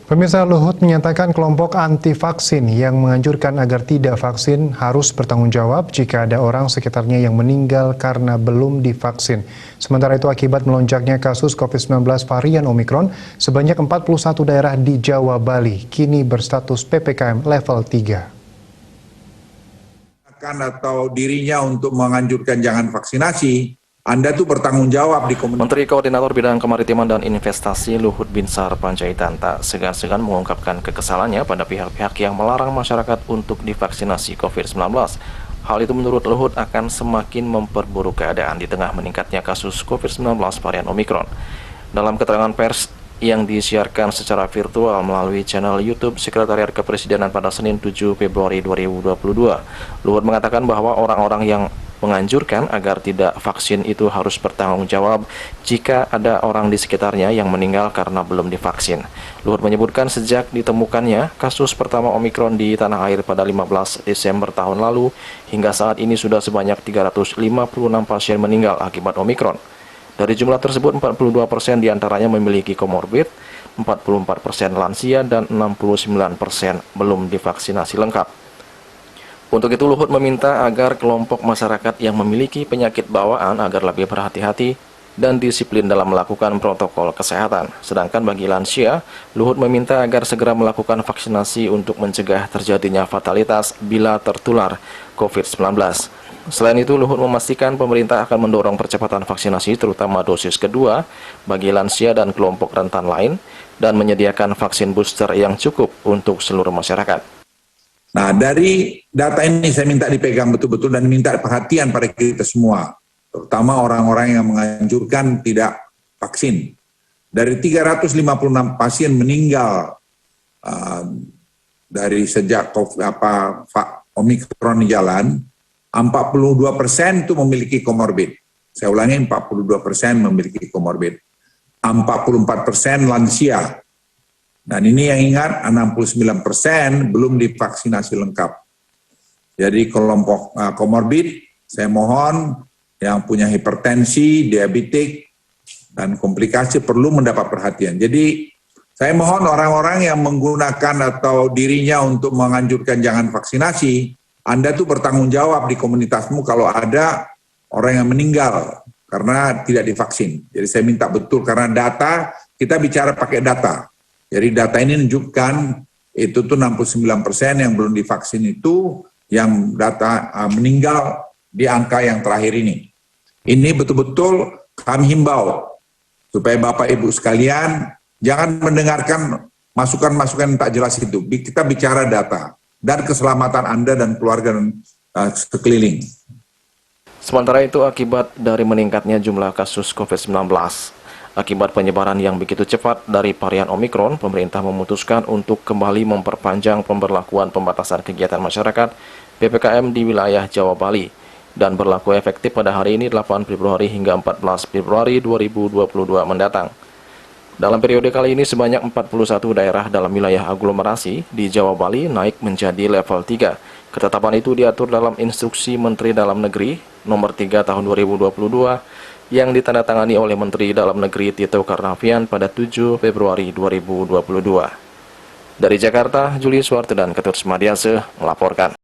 Pemirsa, Luhut menyatakan kelompok anti-vaksin yang menganjurkan agar tidak vaksin harus bertanggung jawab jika ada orang sekitarnya yang meninggal karena belum divaksin. Sementara itu, akibat melonjaknya kasus COVID-19 varian Omikron, sebanyak 41 daerah di Jawa Bali kini berstatus PPKM level 3. Atau dirinya untuk menganjurkan jangan vaksinasi, Anda tuh bertanggung jawab di komunitas. Menteri Koordinator Bidang Kemaritiman dan Investasi Luhut Binsar Panjaitan tak segan-segan mengungkapkan kekesalannya pada pihak-pihak yang melarang masyarakat untuk divaksinasi COVID-19. Hal itu menurut Luhut akan semakin memperburuk keadaan di tengah meningkatnya kasus COVID-19 varian Omikron. Dalam keterangan pers yang disiarkan secara virtual melalui channel YouTube Sekretariat Kepresidenan pada Senin 7 Februari 2022, Luhut mengatakan bahwa orang-orang yang menganjurkan agar tidak vaksin itu harus bertanggung jawab jika ada orang di sekitarnya yang meninggal karena belum divaksin. Luhut menyebutkan sejak ditemukannya kasus pertama Omikron di tanah air pada 15 Desember tahun lalu, hingga saat ini sudah sebanyak 356 pasien meninggal akibat Omikron. Dari jumlah tersebut, 42% diantaranya memiliki komorbid, 44% lansia, dan 69% belum divaksinasi lengkap. Untuk itu, Luhut meminta agar kelompok masyarakat yang memiliki penyakit bawaan agar lebih berhati-hati dan disiplin dalam melakukan protokol kesehatan. Sedangkan bagi lansia, Luhut meminta agar segera melakukan vaksinasi untuk mencegah terjadinya fatalitas bila tertular COVID-19. Selain itu, Luhut memastikan pemerintah akan mendorong percepatan vaksinasi terutama dosis kedua bagi lansia dan kelompok rentan lain dan menyediakan vaksin booster yang cukup untuk seluruh masyarakat. Nah, dari data ini saya minta dipegang betul-betul dan minta perhatian pada kita semua, terutama orang-orang yang menganjurkan tidak vaksin. Dari 356 pasien meninggal dari sejak Omikron jalan, 42% itu memiliki komorbid. Saya ulangi, 42% memiliki komorbid. 44% lansia. Dan ini yang ingat, 69% belum divaksinasi lengkap. Jadi kelompok komorbid, saya mohon yang punya hipertensi, diabetik, dan komplikasi perlu mendapat perhatian. Jadi saya mohon orang-orang yang menggunakan atau dirinya untuk menganjurkan jangan vaksinasi, Anda tuh bertanggung jawab di komunitasmu kalau ada orang yang meninggal karena tidak divaksin. Jadi saya minta betul, karena data, kita bicara pakai data. Jadi data ini menunjukkan itu tuh 69% yang belum divaksin itu yang data meninggal di angka yang terakhir ini. Ini betul-betul kami himbau supaya Bapak Ibu sekalian jangan mendengarkan masukan-masukan yang tak jelas itu. Kita bicara data dan keselamatan Anda dan keluarga dan sekeliling. Sementara itu, akibat dari meningkatnya jumlah kasus COVID-19, akibat penyebaran yang begitu cepat dari varian Omikron, pemerintah memutuskan untuk kembali memperpanjang pemberlakuan pembatasan kegiatan masyarakat PPKM di wilayah Jawa Bali dan berlaku efektif pada hari ini 8 Februari hingga 14 Februari 2022 mendatang. Dalam periode kali ini sebanyak 41 daerah dalam wilayah aglomerasi di Jawa Bali naik menjadi level 3. Ketetapan itu diatur dalam Instruksi Menteri Dalam Negeri Nomor 3 Tahun 2022 yang ditandatangani oleh Menteri Dalam Negeri Tito Karnavian pada 7 Februari 2022. Dari Jakarta, Julius Warte dan Ketut Smadiase melaporkan.